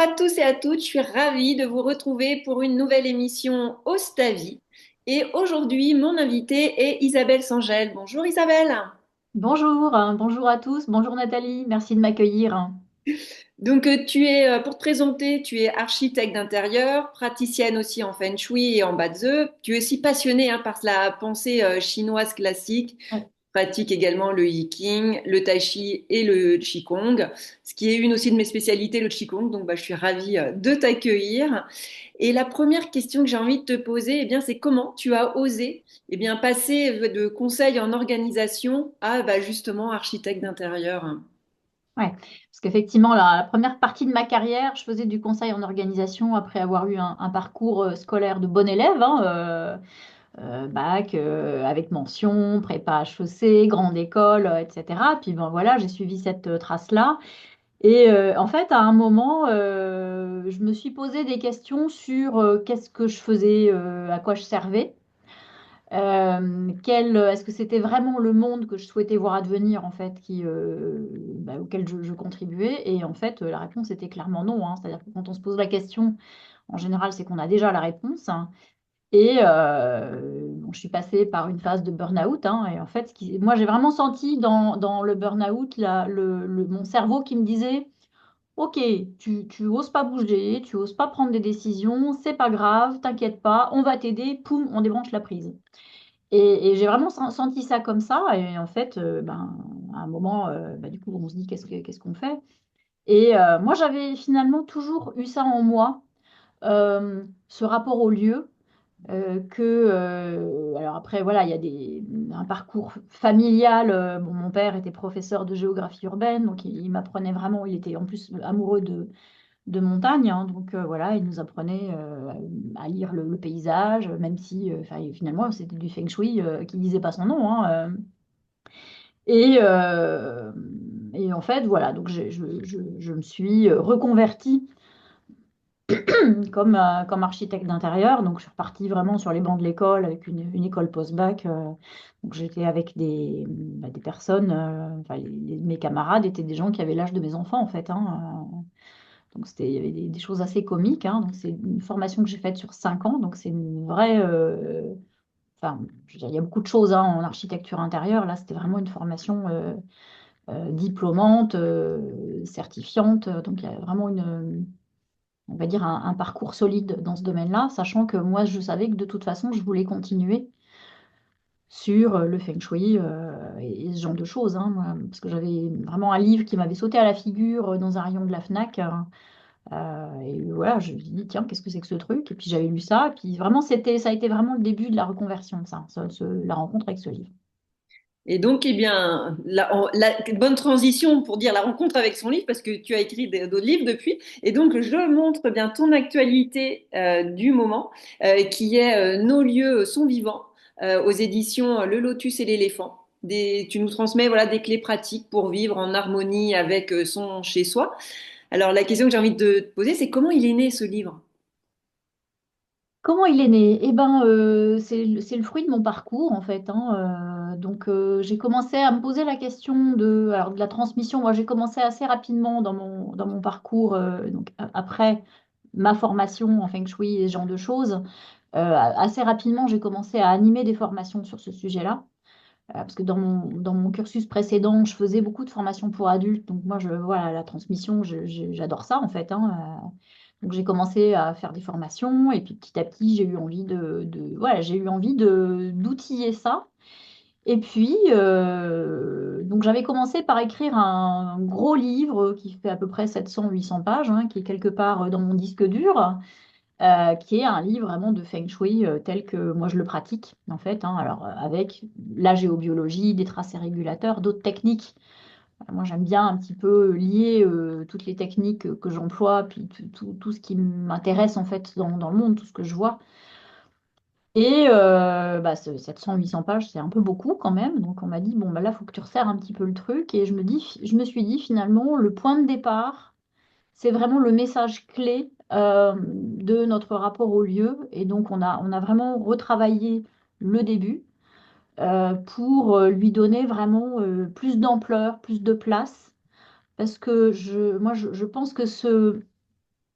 à tous et à toutes, je suis ravie de vous retrouver pour une nouvelle émission Ostavi. Et aujourd'hui, mon invitée est Isabelle Sangel. Bonjour Isabelle. Bonjour, bonjour à tous, bonjour Nathalie, merci de m'accueillir. Pour te présenter, tu es architecte d'intérieur, praticienne aussi en Feng Shui et en Bazeu. Tu es aussi passionnée par la pensée chinoise classique. Ouais. Pratique également le Yiking, le Tai Chi et le Qigong, ce qui est une aussi de mes spécialités, le Qigong. Donc, je suis ravie de t'accueillir. Et la première question que j'ai envie de te poser, c'est comment tu as osé passer de conseil en organisation à justement architecte d'intérieur? Ouais. Parce qu'effectivement, la première partie de ma carrière, je faisais du conseil en organisation après avoir eu un parcours scolaire de bon élève, bac avec mention, prépa HEC, grande école, etc. Puis bon, voilà, j'ai suivi cette trace-là. Et en fait, à un moment, je me suis posé des questions sur qu'est-ce que je faisais, à quoi je servais. Est-ce que c'était vraiment le monde que je souhaitais voir advenir, en fait, auquel je contribuais? Et en fait, la réponse était clairement non, hein. C'est-à-dire que quand on se pose la question, en général, c'est qu'on a déjà la réponse, hein. Et bon, je suis passée par une phase de burn-out, hein. Et en fait, moi, j'ai vraiment senti dans le burn-out mon cerveau qui me disait, OK, tu oses pas bouger, tu oses pas prendre des décisions, c'est pas grave, t'inquiète pas, on va t'aider, poum, on débranche la prise. Et j'ai vraiment senti ça comme ça. Et en fait, à un moment, du coup, on se dit qu'est-ce qu'on fait? Et moi, j'avais finalement toujours eu ça en moi, ce rapport au lieu. Alors après, voilà, il y a un parcours familial. Bon, mon père était professeur de géographie urbaine, donc il m'apprenait vraiment, il était en plus amoureux de montagne, hein. Donc voilà, il nous apprenait à lire le paysage, même si finalement c'était du feng shui qui disait pas son nom, hein. Et, euh, et en fait, voilà, donc je me suis reconvertie comme architecte d'intérieur. Donc je suis repartie vraiment sur les bancs de l'école avec une école post-bac. Donc j'étais avec des personnes, mes camarades étaient des gens qui avaient l'âge de mes enfants en fait, hein. Donc, il y avait des choses assez comiques, hein. Donc, c'est une formation que j'ai faite sur 5 ans. Donc, c'est une vraie. Enfin, je veux dire, il y a beaucoup de choses, hein, en architecture intérieure. Là, c'était vraiment une formation diplômante, certifiante. Donc, il y a vraiment on va dire, un parcours solide dans ce domaine-là, sachant que moi, je savais que de toute façon, je voulais continuer sur le feng shui et ce genre de choses, hein, moi, parce que j'avais vraiment un livre qui m'avait sauté à la figure dans un rayon de la Fnac. Et voilà, je me suis dit, tiens, qu'est-ce que c'est que ce truc? Et puis j'avais lu ça, et puis vraiment, ça a été vraiment le début de la reconversion, la rencontre avec ce livre. Et donc, la bonne transition pour dire la rencontre avec son livre, parce que tu as écrit d'autres livres depuis. Et donc, je montre bien ton actualité du moment, qui est Nos lieux sont vivants, aux éditions Le Lotus et l'éléphant. Tu nous transmets voilà des clés pratiques pour vivre en harmonie avec son chez-soi. Alors, la question que j'ai envie de te poser, c'est comment il est né ce livre? Comment il est né? Eh ben, c'est le fruit de mon parcours, en fait, hein. Donc, j'ai commencé à me poser la question alors, de la transmission. Moi, j'ai commencé assez rapidement dans mon parcours, donc, après ma formation en Feng Shui et ce genre de choses. Assez rapidement, j'ai commencé à animer des formations sur ce sujet-là. Parce que dans mon cursus précédent, je faisais beaucoup de formations pour adultes. Donc moi, voilà, la transmission, j'adore ça en fait, hein. Donc j'ai commencé à faire des formations et puis petit à petit, j'ai eu envie voilà, j'ai eu envie d'outiller ça. Et puis, donc j'avais commencé par écrire un gros livre qui fait à peu près 700-800 pages, hein, qui est quelque part dans mon disque dur, qui est un livre vraiment de Feng Shui tel que moi je le pratique, en fait, hein. Alors, avec la géobiologie, des tracés régulateurs, d'autres techniques. Moi, j'aime bien un petit peu lier toutes les techniques que j'emploie, puis tout ce qui m'intéresse, en fait, dans le monde, tout ce que je vois. Et 700-800 pages, c'est un peu beaucoup quand même. Donc, on m'a dit, bon, bah, là, il faut que tu resserres un petit peu le truc. Et je me suis dit, finalement, le point de départ, c'est vraiment le message clé de notre rapport au lieu. Et donc, on a vraiment retravaillé le début pour lui donner vraiment plus d'ampleur, plus de place. Parce que moi, je pense que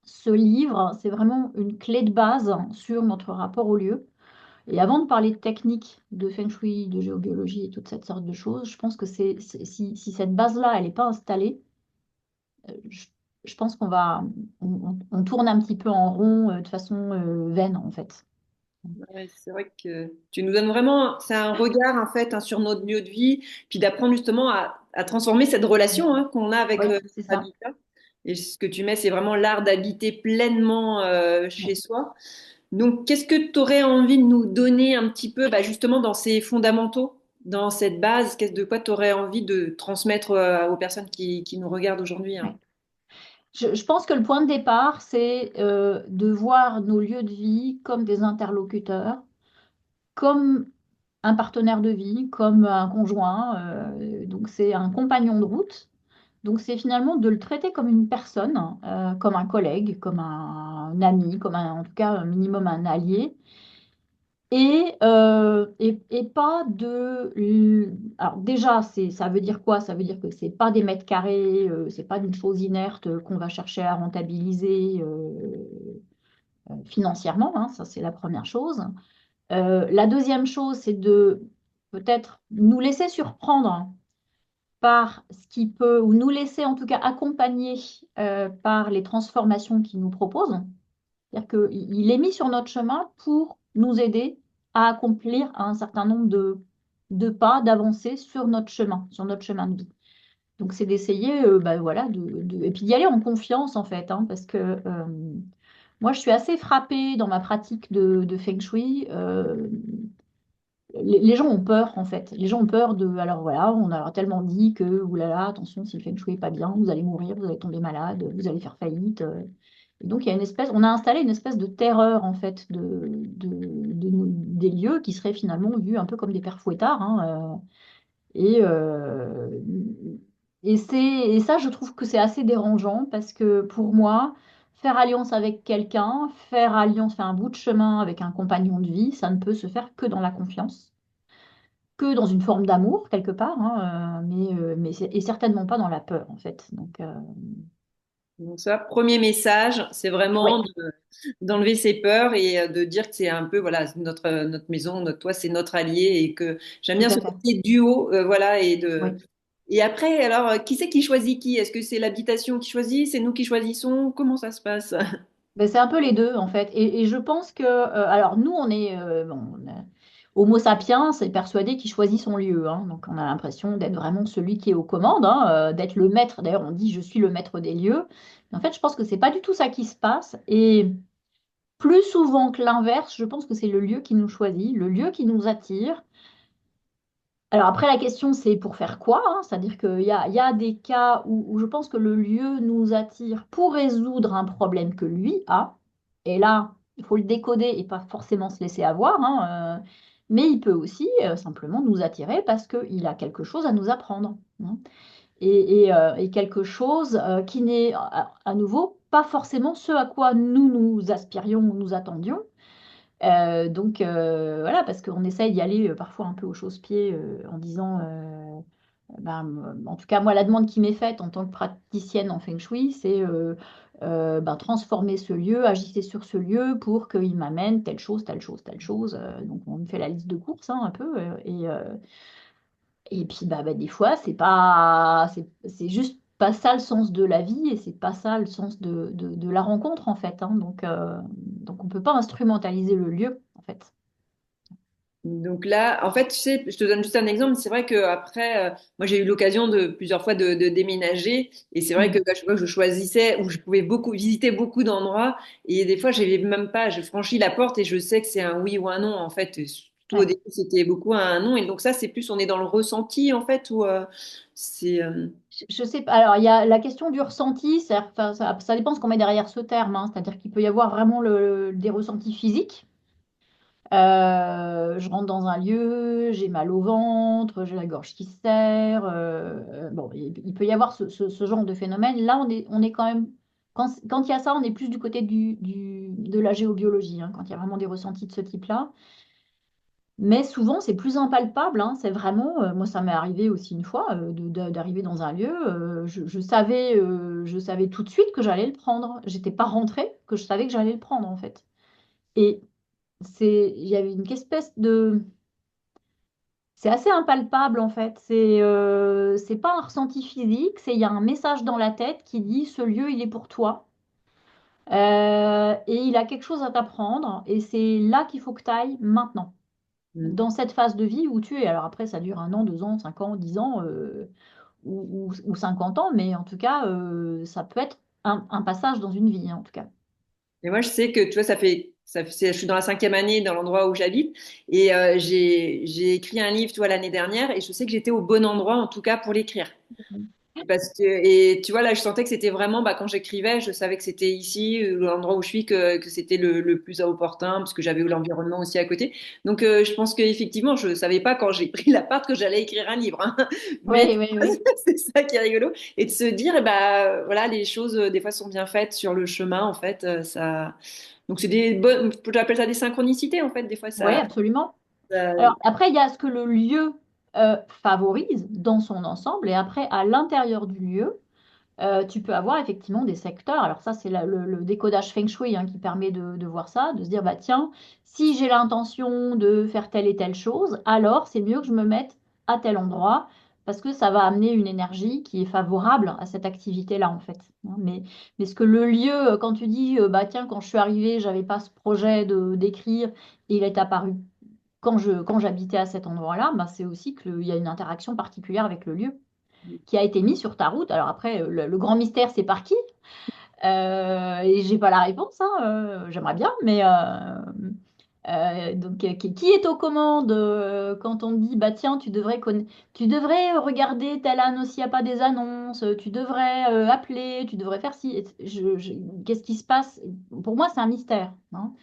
ce livre, c'est vraiment une clé de base sur notre rapport au lieu. Et avant de parler de technique, de feng shui, de géobiologie et toute cette sorte de choses, je pense que si cette base-là, elle n'est pas installée, je, je pense on tourne un petit peu en rond de façon vaine, en fait. Ouais, c'est vrai que tu nous donnes vraiment, c'est un regard en fait hein, sur notre lieu de vie, puis d'apprendre justement à transformer cette relation hein, qu'on a avec Oui, notre c'est ça. habitat. Et ce que tu mets, c'est vraiment l'art d'habiter pleinement Ouais. chez soi. Donc, qu'est-ce que tu aurais envie de nous donner un petit peu, bah, justement, dans ces fondamentaux, dans cette base, de quoi tu aurais envie de transmettre aux personnes qui nous regardent aujourd'hui, hein? Ouais. Je pense que le point de départ, c'est de voir nos lieux de vie comme des interlocuteurs, comme un partenaire de vie, comme un conjoint. Donc, c'est un compagnon de route. Donc, c'est finalement de le traiter comme une personne, comme un collègue, comme un ami, en tout cas, un minimum un allié. Et pas Alors déjà, ça veut dire quoi? Ça veut dire que c'est pas des mètres carrés, c'est pas une chose inerte qu'on va chercher à rentabiliser financièrement, hein, ça c'est la première chose. La deuxième chose, c'est de peut-être nous laisser surprendre par ce qui peut, ou nous laisser en tout cas accompagner par les transformations qu'il nous propose. C'est-à-dire qu'il est mis sur notre chemin pour nous aider à accomplir un certain nombre de pas, d'avancer sur notre chemin de vie. Donc, c'est d'essayer, bah, voilà, et puis d'y aller en confiance, en fait, hein, parce que moi, je suis assez frappée dans ma pratique de Feng Shui. Les gens ont peur, en fait. Les gens ont peur de. Alors voilà, on a tellement dit que, oulala, attention, si le feng shui est pas bien, vous allez mourir, vous allez tomber malade, vous allez faire faillite. Et donc, il y a on a installé une espèce de terreur, en fait, des lieux qui seraient finalement vus un peu comme des pères fouettards, hein, et, euh, et ça, je trouve que c'est assez dérangeant parce que pour moi, faire alliance avec quelqu'un, faire un bout de chemin avec un compagnon de vie, ça ne peut se faire que dans la confiance, que dans une forme d'amour quelque part, hein, et certainement pas dans la peur en fait. Donc, Donc ça, premier message, c'est ouais, vraiment d'enlever ses peurs et de dire que c'est un peu, voilà, notre maison, notre toit, c'est notre allié et que j'aime tout bien ce à fait. côté duo, voilà, Oui. et après, alors, qui c'est qui choisit qui? Est-ce que c'est l'habitation qui choisit? C'est nous qui choisissons? Comment ça se passe? Ben, c'est un peu les deux en fait. Et je pense que, alors nous, Homo sapiens est persuadé qu'il choisit son lieu, hein. Donc on a l'impression d'être vraiment celui qui est aux commandes, hein, d'être le maître. D'ailleurs, on dit je suis le maître des lieux. Mais en fait, je pense que c'est pas du tout ça qui se passe. Et plus souvent que l'inverse, je pense que c'est le lieu qui nous choisit, le lieu qui nous attire. Alors après, la question, c'est pour faire quoi, hein. C'est-à-dire il y a des cas où je pense que le lieu nous attire pour résoudre un problème que lui a. Et là, il faut le décoder et pas forcément se laisser avoir, hein, mais il peut aussi simplement nous attirer parce qu'il a quelque chose à nous apprendre, hein. Et quelque chose qui n'est à nouveau pas forcément ce à quoi nous aspirions ou nous attendions. Voilà, parce qu'on essaye d'y aller parfois un peu au chausse-pied en disant, en tout cas moi la demande qui m'est faite en tant que praticienne en Feng Shui, c'est transformer ce lieu, agir sur ce lieu pour qu'il m'amène telle chose, telle chose, telle chose. Donc on me fait la liste de courses hein, un peu, et puis des fois c'est juste pas ça le sens de la vie et c'est pas ça le sens de la rencontre en fait, hein. Donc on peut pas instrumentaliser le lieu en fait. Donc là, en fait, tu sais, je te donne juste un exemple. C'est vrai que après, moi, j'ai eu l'occasion de plusieurs fois de déménager, et c'est vrai que Mm. à chaque fois que je choisissais, où je pouvais beaucoup visiter beaucoup d'endroits, et des fois, j'avais même pas, je franchis la porte et je sais que c'est un oui ou un non. En fait, et surtout au Ouais. début, c'était beaucoup un non, et donc ça, c'est plus, on est dans le ressenti, en fait, où c'est Je sais pas. Alors, il y a la question du ressenti, enfin, ça dépend ce qu'on met derrière ce terme, hein. C'est-à-dire qu'il peut y avoir vraiment des ressentis physiques. Je rentre dans un lieu, j'ai mal au ventre, j'ai la gorge qui se serre. Bon, il peut y avoir ce genre de phénomène. Là, on est quand même. Quand il y a ça, on est plus du côté de la géobiologie, hein, quand il y a vraiment des ressentis de ce type-là. Mais souvent, c'est plus impalpable, hein. C'est vraiment, moi, ça m'est arrivé aussi une fois d'arriver dans un lieu. Je savais tout de suite que j'allais le prendre. J'étais pas rentrée, que je savais que j'allais le prendre en fait. Et il y avait une espèce de, c'est assez impalpable en fait. C'est pas un ressenti physique, il y a un message dans la tête qui dit ce lieu il est pour toi. Et il a quelque chose à t'apprendre et c'est là qu'il faut que tu ailles maintenant, Mm. dans cette phase de vie où tu es. Alors après, ça dure 1 an, 2 ans, 5 ans, 10 ans ou 50 ans, mais en tout cas, ça peut être un passage dans une vie, hein, en tout cas. Et moi, je sais que, tu vois, je suis dans la 5e année dans l'endroit où j'habite et j'ai écrit un livre, tu vois, l'année dernière et je sais que j'étais au bon endroit, en tout cas, pour l'écrire. Parce que, et tu vois, là, je sentais que c'était vraiment, bah, quand j'écrivais, je savais que c'était ici, l'endroit où je suis, que c'était le plus opportun, parce que j'avais eu l'environnement aussi à côté. Donc, je pense qu'effectivement, je savais pas quand j'ai pris l'appart que j'allais écrire un livre, hein. Mais Oui, oui, oui. c'est ça qui est rigolo. Et de se dire, eh ben, voilà, les choses, des fois, sont bien faites sur le chemin, en fait, ça. Donc, c'est des bonnes, j'appelle ça des synchronicités, en fait, des fois, Oui, absolument. ça- Alors après, il y a ce que le lieu favorise dans son ensemble, et après, à l'intérieur du lieu, tu peux avoir effectivement des secteurs. Alors ça, c'est le décodage Feng Shui hein, qui permet de voir ça, de se dire, bah tiens, si j'ai l'intention de faire telle et telle chose, alors c'est mieux que je me mette à tel endroit, parce que ça va amener une énergie qui est favorable à cette activité-là, en fait. Hein. Mais ce que le lieu, quand tu dis, bah tiens, quand je suis arrivée, j'avais pas ce projet d'écrire, et il est apparu quand j'habitais à cet endroit-là, bah, c'est aussi qu'il y a une interaction particulière avec le lieu qui a été mis sur ta route. Alors après, le grand mystère, c'est par qui? Et j'ai pas la réponse, hein, j'aimerais bien, mais donc qui est aux commandes quand on dit bah tiens, tu devrais regarder telle annonce s'il n'y a pas des annonces, tu devrais appeler, tu devrais faire ci. Qu'est-ce qui se passe? Pour moi, c'est un mystère. Hein.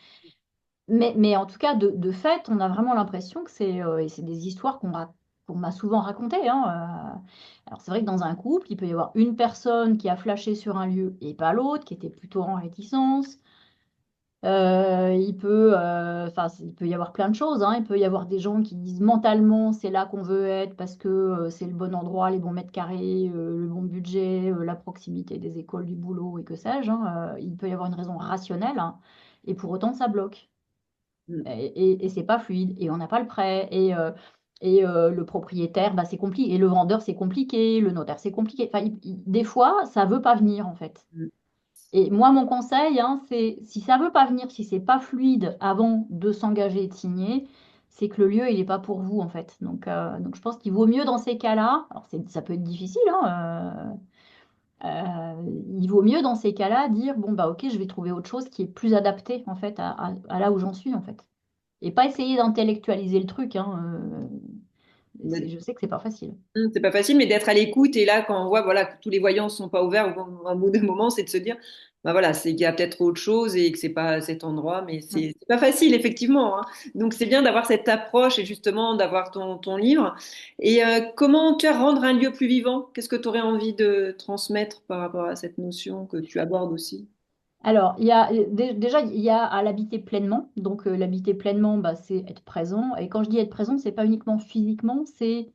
Mais en tout cas, de fait, on a vraiment l'impression que et c'est des histoires qu'on m'a souvent racontées. Hein, alors c'est vrai que dans un couple, il peut y avoir une personne qui a flashé sur un lieu et pas l'autre, qui était plutôt en réticence. Il peut y avoir plein de choses. Hein. Il peut y avoir des gens qui disent mentalement, c'est là qu'on veut être parce que c'est le bon endroit, les bons mètres carrés, le bon budget, la proximité des écoles, du boulot et que sais-je. Hein. Il peut y avoir une raison rationnelle, hein, et pour autant, ça bloque et c'est pas fluide et on n'a pas le prêt et le propriétaire bah, c'est compliqué et le vendeur c'est compliqué, le notaire c'est compliqué. Enfin, des fois ça veut pas venir en fait. Et moi mon conseil hein, c'est si ça veut pas venir, si c'est pas fluide avant de s'engager et de signer, c'est que le lieu il est pas pour vous en fait. Donc je pense qu'il vaut mieux dans ces cas-là. Alors ça peut être difficile hein, il vaut mieux dans ces cas-là dire bon bah ok je vais trouver autre chose qui est plus adapté en fait à là où j'en suis en fait. Et pas essayer d'intellectualiser le truc, hein, je sais que c'est pas facile. C'est pas facile, mais d'être à l'écoute. Et là, quand on voit voilà, que tous les voyants ne sont pas ouverts au bout d'un moment, c'est de se dire, bah voilà, c'est qu'il y a peut-être autre chose et que c'est pas cet endroit, mais Mm. c'est pas facile, effectivement, hein. Donc, c'est bien d'avoir cette approche et justement d'avoir ton livre. Et comment tu as rendre un lieu plus vivant? Qu'est-ce que tu aurais envie de transmettre par rapport à cette notion que tu abordes aussi? Alors, déjà, il y a à l'habiter pleinement. Donc, l'habiter pleinement, bah, c'est être présent. Et quand je dis être présent, c'est pas uniquement physiquement, c'est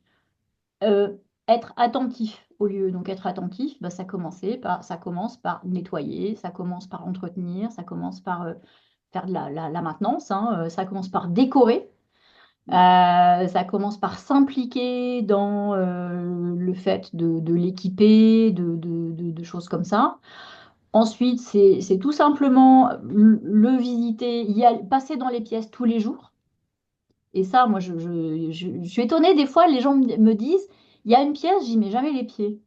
euh, être attentif au lieu. Donc, être attentif, bah, ça commence par nettoyer, ça commence par entretenir, ça commence par faire de la maintenance, hein, ça commence par décorer. Ça commence par s'impliquer dans le fait de l'équiper, de choses comme ça. Ensuite, c'est tout simplement le visiter, passer dans les pièces tous les jours. Et ça, moi, je suis étonnée, des fois, les gens me disent, il y a une pièce, j'y mets jamais les pieds.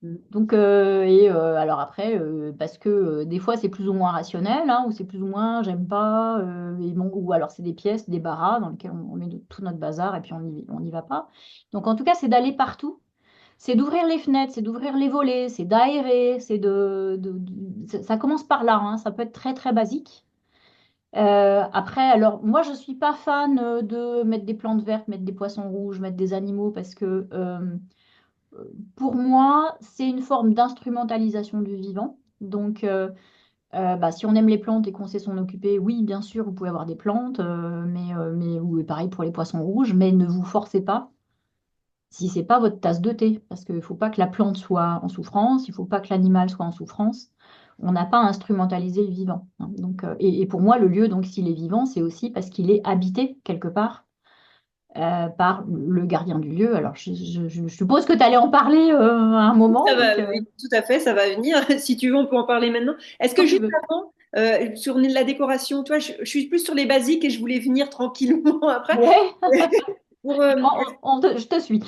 Mm. Donc, alors après, parce que des fois c'est plus ou moins rationnel, hein, ou c'est plus ou moins j'aime pas, et bon, ou alors c'est des pièces, des barras dans lesquelles on met tout notre bazar et puis on n'y va pas. Donc en tout cas, c'est d'aller partout, c'est d'ouvrir les fenêtres, c'est d'ouvrir les volets, c'est d'aérer, ça commence par là, hein, ça peut être très très basique. Après, alors moi je suis pas fan de mettre des plantes vertes, mettre des poissons rouges, mettre des animaux parce que pour moi, c'est une forme d'instrumentalisation du vivant. Donc, Si on aime les plantes et qu'on sait s'en occuper, oui, bien sûr, vous pouvez avoir des plantes, ou pareil pour les poissons rouges, mais ne vous forcez pas si c'est pas votre tasse de thé, parce qu'il ne faut pas que la plante soit en souffrance, il ne faut pas que l'animal soit en souffrance. On n'a pas instrumentalisé le vivant, hein. Donc, et pour moi, le lieu, donc, s'il est vivant, c'est aussi parce qu'il est habité quelque part par le gardien du lieu. Alors, je suppose que tu allais en parler à un moment, Ça va, donc oui, tout à fait, ça va venir. Si tu veux, on peut en parler maintenant. Est-ce que quand tu juste veux. avant, sur la décoration, toi, je suis plus sur les basiques et je voulais venir tranquillement après. Ouais, Pour, je te suis.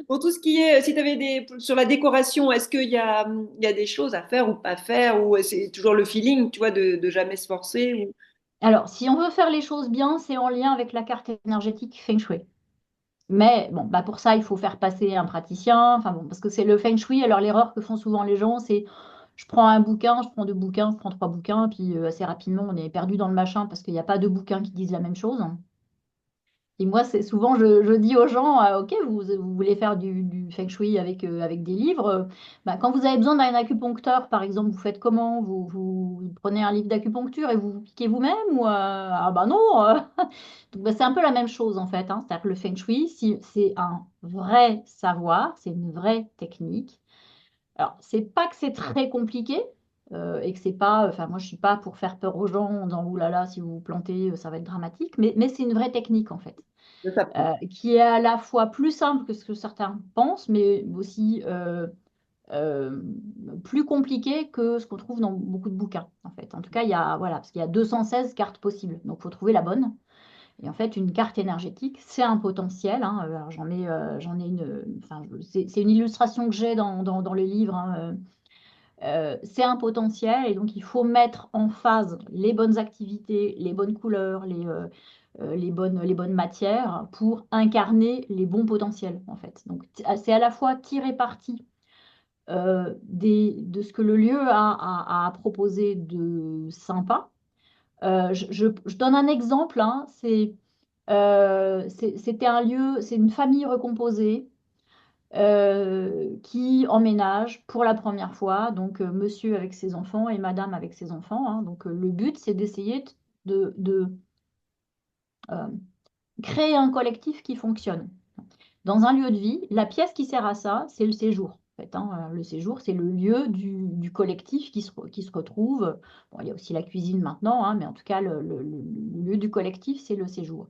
pour tout ce qui est, si tu avais sur la décoration, est-ce il y a des choses à faire ou pas faire, ou c'est toujours le feeling, tu vois, de jamais se forcer ou... Alors, si on veut faire les choses bien, c'est en lien avec la carte énergétique Feng Shui. Mais bon, pour ça, il faut faire passer un praticien. Enfin bon, parce que c'est le Feng Shui. Alors, l'erreur que font souvent les gens, c'est je prends un bouquin, je prends deux bouquins, je prends trois bouquins, puis assez rapidement, on est perdu dans le machin parce qu'il n'y a pas deux bouquins qui disent la même chose. Et moi, c'est souvent, je dis aux gens, OK, vous voulez faire du feng shui avec des livres. Quand vous avez besoin d'un acupuncteur, par exemple, vous faites comment? Vous prenez un livre d'acupuncture et vous piquez vous-même ou ah bah non. Donc, c'est un peu la même chose en fait, hein. C'est-à-dire que le feng shui, c'est un vrai savoir, c'est une vraie technique. Alors, c'est pas que c'est très compliqué et que c'est pas, enfin, moi, je suis pas pour faire peur aux gens en disant, ouh là là, si vous vous plantez, ça va être dramatique, mais c'est une vraie technique en fait Ça s'apprend. qui est à la fois plus simple que ce que certains pensent, mais aussi euh, plus compliqué que ce qu'on trouve dans beaucoup de bouquins, en fait. En tout cas, voilà, parce qu'il y a 216 cartes possibles, donc il faut trouver la bonne. Et en fait, une carte énergétique, c'est un potentiel, hein. Alors, j'en ai enfin, c'est une illustration que j'ai dans le livre, hein. C'est un potentiel et donc il faut mettre en phase les bonnes activités, les bonnes couleurs, les bonnes matières pour incarner les bons potentiels en fait. Donc c'est à la fois tirer parti de ce que le lieu a proposé de sympa. Je donne un exemple, hein, c'était un lieu, c'est une famille recomposée qui emménage pour la première fois, donc monsieur avec ses enfants et madame avec ses enfants, hein. Donc le but, c'est d'essayer de euh, créer un collectif qui fonctionne. Dans un lieu de vie, la pièce qui sert à ça, c'est le séjour. En fait, hein. Le séjour, c'est le lieu du collectif qui se retrouve. Bon, il y a aussi la cuisine maintenant, hein, mais en tout cas, le lieu du collectif, c'est le séjour.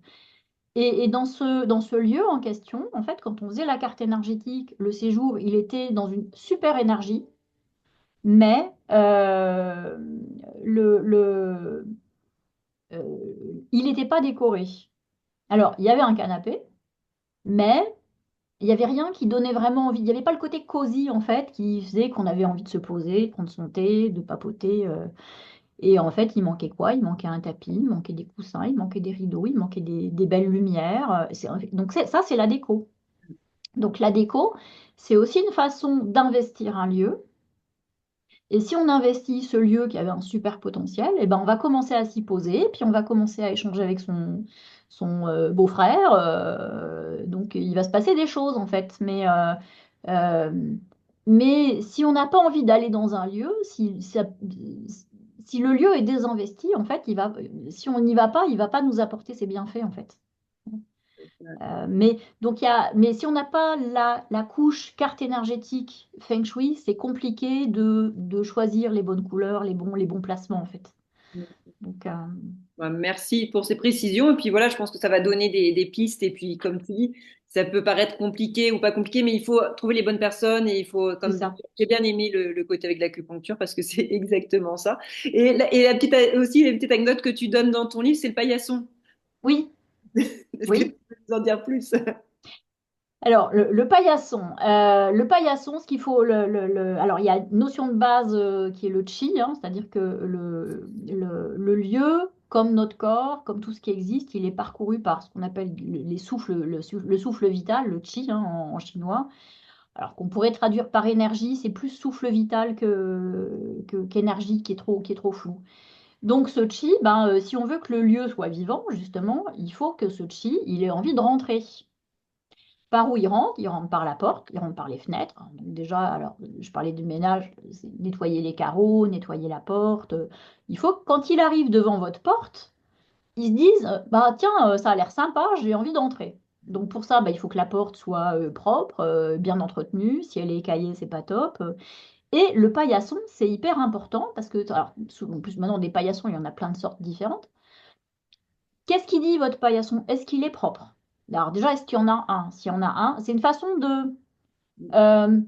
Et dans ce lieu en question, en fait, quand on faisait la carte énergétique, le séjour, il était dans une super énergie, mais il n'était pas décoré. Alors, il y avait un canapé, mais il n'y avait rien qui donnait vraiment envie. Il n'y avait pas le côté cosy, en fait, qui faisait qu'on avait envie de se poser, de prendre son thé, de papoter. Et en fait, il manquait quoi? Il manquait un tapis, il manquait des coussins, il manquait des rideaux, il manquait des belles lumières. Donc, ça, c'est la déco. Donc la déco, c'est aussi une façon d'investir un lieu. Et si on investit ce lieu qui avait un super potentiel, eh ben on va commencer à s'y poser, puis on va commencer à échanger avec son beau-frère. Donc il va se passer des choses en fait. Euh, mais si on n'a pas envie d'aller dans un lieu, si le lieu est désinvesti, en fait, si on n'y va pas, il ne va pas nous apporter ses bienfaits en fait. Mais si on n'a pas la couche carte énergétique Feng Shui, c'est compliqué de choisir les bonnes couleurs, les bons placements en fait. Donc, Ouais, merci pour ces précisions. Et puis voilà, je pense que ça va donner des pistes. Et puis, comme tu dis, ça peut paraître compliqué ou pas compliqué, mais il faut trouver les bonnes personnes et il faut, c'est comme ça. j'ai bien aimé le côté avec l'acupuncture parce que c'est exactement ça. Et la petite, aussi, la petite anecdote que tu donnes dans ton livre, c'est le paillasson. Oui, Est-ce que tu oui. peux nous en dire plus? Alors, le paillasson, ce qu'il faut, alors il y a une notion de base qui est le chi, hein, c'est-à-dire que le lieu, comme notre corps, comme tout ce qui existe, il est parcouru par ce qu'on appelle les souffles, le souffle vital, le chi, hein, en chinois. Alors qu'on pourrait traduire par énergie, c'est plus souffle vital qu'énergie qui est trop flou. Donc ce chi, si on veut que le lieu soit vivant, justement, il faut que ce chi, il ait envie de rentrer. Par où ils rentrent par la porte, ils rentrent par les fenêtres. Donc déjà, alors, je parlais du ménage, c'est nettoyer les carreaux, nettoyer la porte. Il faut que quand il arrive devant votre porte, ils se disent, bah tiens, ça a l'air sympa, j'ai envie d'entrer. Donc pour ça, bah, il faut que la porte soit propre, bien entretenue. Si elle est écaillée, c'est pas top. Et le paillasson, c'est hyper important parce que, alors, en plus maintenant des paillassons, il y en a plein de sortes différentes. Qu'est-ce qu'il dit votre paillasson? Est-ce qu'il est propre? Alors déjà, est-ce qu'il y en a un? S'il y en a un, c'est une façon de euh,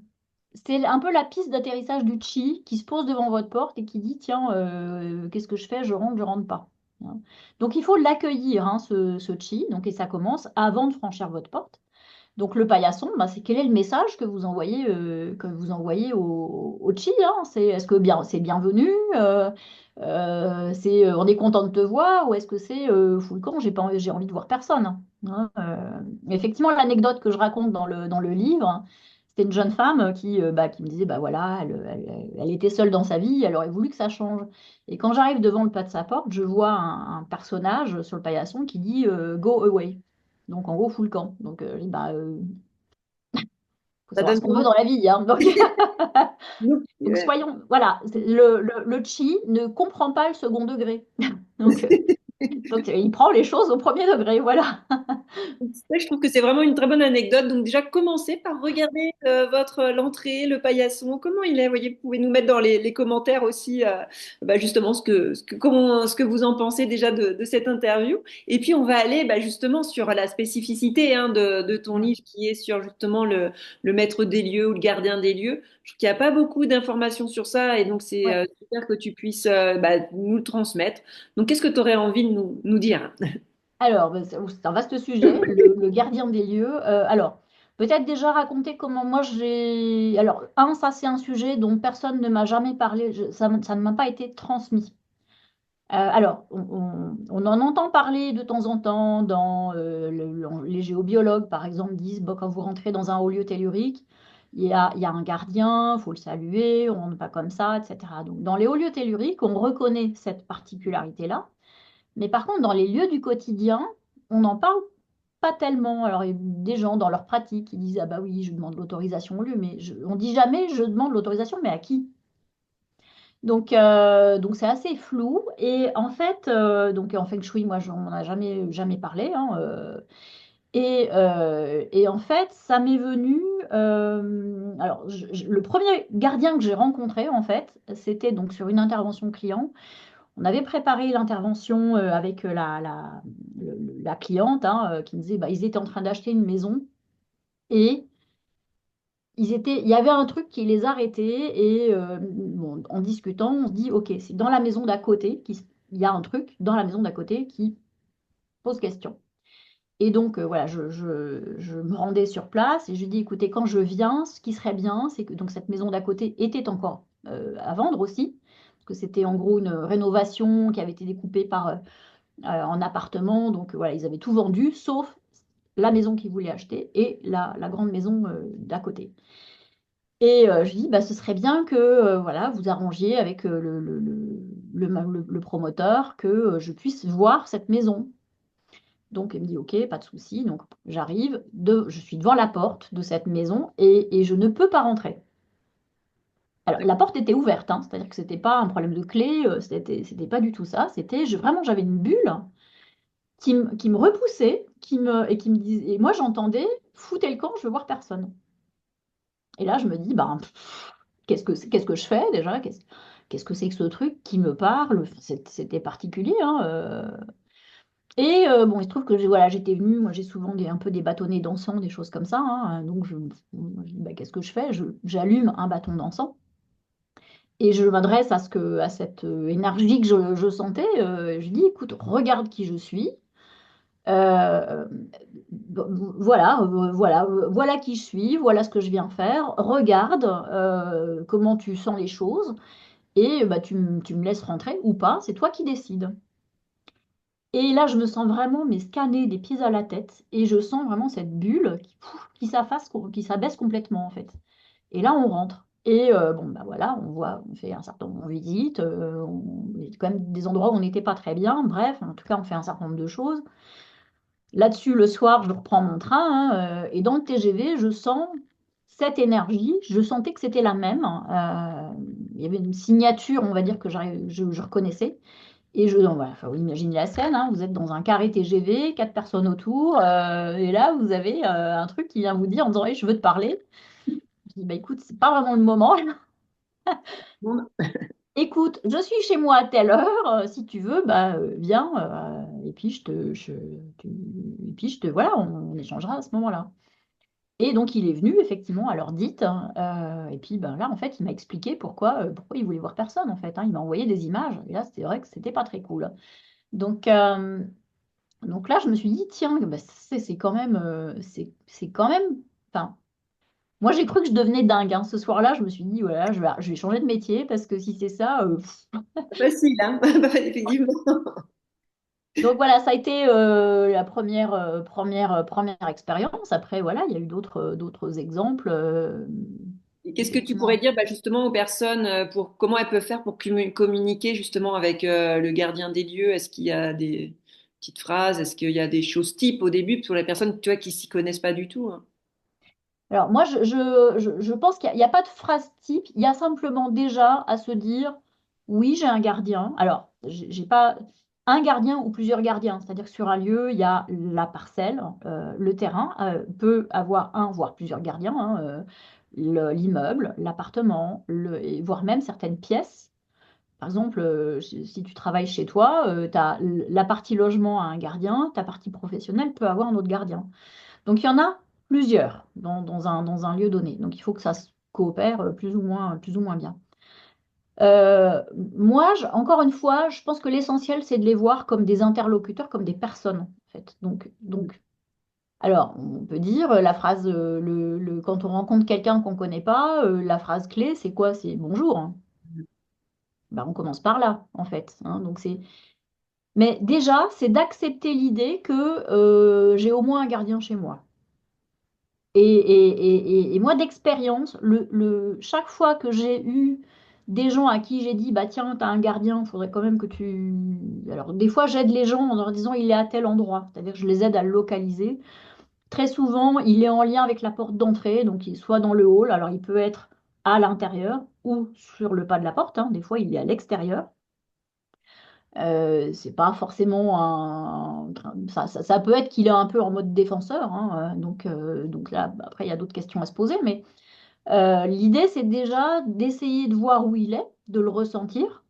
c'est un peu la piste d'atterrissage du chi qui se pose devant votre porte et qui dit, tiens, qu'est-ce que je fais? Je rentre pas. Hein. Donc il faut l'accueillir, hein, ce chi. Donc, et ça commence avant de franchir votre porte. Donc le paillasson, bah, c'est quel est le message que vous envoyez au chi, hein? C'est est-ce que bien c'est bienvenu, c'est on est content de te voir, ou est-ce que c'est fous le camp, j'ai envie de voir personne. Hein. Effectivement, l'anecdote que je raconte dans le livre, hein, c'était une jeune femme qui me disait bah voilà, elle était seule dans sa vie, elle aurait voulu que ça change. Et quand j'arrive devant le pas de sa porte, je vois un personnage sur le paillasson qui dit Go away. Donc, en gros, full camp. Donc, je dis, bah, faut Ça savoir donne ce qu'on veut comment? dans la vie. Hein. Donc, Donc, donc, soyons, voilà, le chi ne comprend pas le second degré. Donc, il prend les choses au premier degré, voilà. ça, je trouve que c'est vraiment une très bonne anecdote. Donc déjà, commencez par regarder l'entrée, le paillasson, comment il est. Vous voyez, vous pouvez nous mettre dans les commentaires aussi bah, justement ce que vous en pensez déjà de cette interview. Et puis on va aller bah, justement sur la spécificité hein, de ton livre qui est sur justement le maître des lieux ou le gardien des lieux. Je trouve qu'il n'y a pas beaucoup d'informations sur ça et donc c'est Ouais. super que tu puisses bah, nous le transmettre. Donc qu'est-ce que tu aurais envie de nous dire? Alors, bah, c'est un vaste sujet, le gardien des lieux. Alors, peut-être déjà raconter comment moi j'ai. Alors, ça, c'est un sujet dont personne ne m'a jamais parlé, ça ne m'a pas été transmis. Alors, on en entend parler de temps en temps dans les géobiologues, par exemple, disent bon, quand vous rentrez dans un haut lieu tellurique, il y a un gardien, il faut le saluer, on ne rentre pas comme ça, etc. Donc, dans les hauts lieux telluriques, on reconnaît cette particularité-là. Mais par contre, dans les lieux du quotidien, on n'en parle pas tellement. Alors, il y a des gens dans leur pratique qui disent ah bah oui, je demande l'autorisation au lieu, mais on dit jamais je demande l'autorisation, mais à qui? Donc c'est assez flou. Et en fait, donc en feng shui, moi, j'en ai jamais parlé. Hein, et en fait, ça m'est venu. Alors, le premier gardien que j'ai rencontré, en fait, c'était donc sur une intervention client. On avait préparé l'intervention avec la cliente hein, qui me disait, bah, ils étaient en train d'acheter une maison et il y avait un truc qui les arrêtait et bon, en discutant, on se dit, OK, c'est dans la maison d'à côté, il y a un truc dans la maison d'à côté qui pose question. Et donc, voilà, je me rendais sur place et je dis, écoutez, quand je viens, ce qui serait bien, c'est que donc, cette maison d'à côté était encore à vendre aussi, parce que c'était en gros une rénovation qui avait été découpée en appartement. Donc, voilà, ils avaient tout vendu, sauf la maison qu'ils voulaient acheter et la grande maison d'à côté. Et je dis, bah, ce serait bien que voilà, vous arrangiez avec le promoteur que je puisse voir cette maison. Donc, il me dit, OK, pas de souci. Donc, je suis devant la porte de cette maison et je ne peux pas rentrer. Alors, la porte était ouverte, hein, c'est-à-dire que c'était pas un problème de clé, c'était pas du tout ça. Vraiment, j'avais une bulle qui me repoussait, et qui me disait, et moi, j'entendais, foutez le camp, je veux voir personne. Et là, je me dis, ben, qu'est-ce que je fais déjà? Qu'est-ce que c'est que ce truc qui me parle? Enfin, c'était particulier, hein, Et bon, il se trouve que voilà, j'étais venue, moi j'ai souvent un peu des bâtonnets d'encens, des choses comme ça. Hein, donc je dis, bah, qu'est-ce que je fais? J'allume un bâton d'encens et je m'adresse à cette énergie que je sentais. Je dis, écoute, regarde qui je suis. Euh, voilà qui je suis, voilà ce que je viens faire. Regarde comment tu sens les choses et bah, tu me laisses rentrer ou pas, c'est toi qui décides. Et là, je me sens vraiment mais scannée des pieds à la tête et je sens vraiment cette bulle qui s'abaisse complètement en fait. Et là, on rentre. Et bon, bah voilà, on fait un certain nombre de visites, il y a quand même des endroits où on n'était pas très bien, bref, en tout cas, on fait un certain nombre de choses. Là-dessus, le soir, je reprends mon train, hein, et dans le TGV, je sens cette énergie. Je sentais que c'était la même. Il y avait une signature, on va dire, que je reconnaissais. Et donc, voilà, faut imaginer la scène, hein, vous êtes dans un carré TGV, quatre personnes autour, et là, vous avez un truc qui vient vous dire en disant, hey, je veux te parler. Je dis, bah, écoute, c'est pas vraiment le moment. Bon, Écoute, je suis chez moi à telle heure, si tu veux, bah, viens, et puis et puis voilà, on échangera à ce moment-là. Et donc, il est venu, effectivement, à l'heure dite, hein, et puis ben, là, en fait, il m'a expliqué pourquoi il voulait voir personne, en fait, hein. Il m'a envoyé des images, et là, c'était vrai que c'était pas très cool. Donc, donc là, je me suis dit, tiens, bah, c'est quand même, c'est quand même, enfin, moi, j'ai cru que je devenais dingue, hein. Ce soir-là, je me suis dit, voilà, je vais changer de métier parce que si c'est ça, pas facile, hein, effectivement. donc voilà, ça a été la première expérience. Après, voilà, il y a eu d'autres exemples. Et qu'est-ce que tu pourrais Effectivement. dire bah, justement aux personnes pour comment elles peuvent faire pour communiquer justement avec le gardien des lieux? Est-ce qu'il y a des petites phrases? Est-ce qu'il y a des choses types au début pour les personnes tu vois, qui s'y connaissent pas du tout, hein? Alors moi, je pense qu'il n'y a pas de phrase type. Il y a simplement déjà à se dire, oui, j'ai un gardien. Alors, j'ai pas un gardien ou plusieurs gardiens. C'est-à-dire que sur un lieu, il y a la parcelle, le terrain peut avoir un, voire plusieurs gardiens, hein, l'immeuble, l'appartement, et voire même certaines pièces. Par exemple, si tu travailles chez toi, la partie logement a un gardien, ta partie professionnelle peut avoir un autre gardien. Donc il y en a plusieurs dans un lieu donné. Donc il faut que ça se coopère plus ou moins bien. Moi, encore une fois, je pense que l'essentiel, c'est de les voir comme des interlocuteurs, comme des personnes, en fait. Alors, on peut dire la phrase, quand on rencontre quelqu'un qu'on ne connaît pas, la phrase clé, c'est quoi? C'est bonjour, hein. Ben, on commence par là, en fait, hein. Mais déjà, c'est d'accepter l'idée que j'ai au moins un gardien chez moi. Et moi, d'expérience, chaque fois que j'ai eu des gens à qui j'ai dit, bah tiens, t'as un gardien, il faudrait quand même que tu... Alors, des fois, j'aide les gens en leur disant, il est à tel endroit. C'est-à-dire que je les aide à le localiser. Très souvent, il est en lien avec la porte d'entrée, donc il soit dans le hall. Alors, il peut être à l'intérieur ou sur le pas de la porte, hein. Des fois, il est à l'extérieur. C'est pas forcément ça peut être qu'il est un peu en mode défenseur, hein, donc là, bah, après, il y a d'autres questions à se poser, mais l'idée, c'est déjà d'essayer de voir où il est, de le ressentir,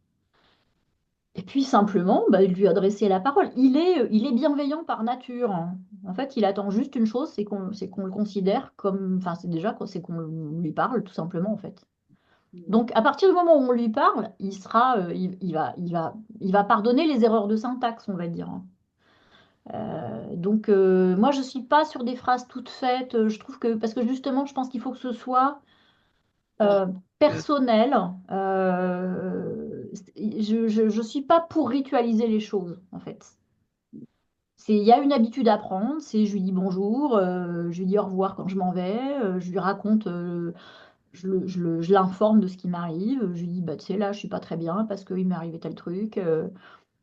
et puis simplement bah, de lui adresser la parole. Il est bienveillant par nature, hein. En fait, il attend juste une chose, c'est qu'on le considère comme, enfin, c'est qu'on lui parle, tout simplement, en fait. Donc, à partir du moment où on lui parle, il va pardonner les erreurs de syntaxe, on va dire, hein. Moi, je suis pas sur des phrases toutes faites. Je trouve que, parce que justement, je pense qu'il faut que ce soit euh, personnel. Je suis pas pour ritualiser les choses, en fait. Il y a une habitude à prendre, c'est je lui dis bonjour, je lui dis au revoir quand je m'en vais, je lui raconte, je l'informe de ce qui m'arrive, je lui dis bah tu sais là je suis pas très bien parce qu'il m'est arrivé tel truc,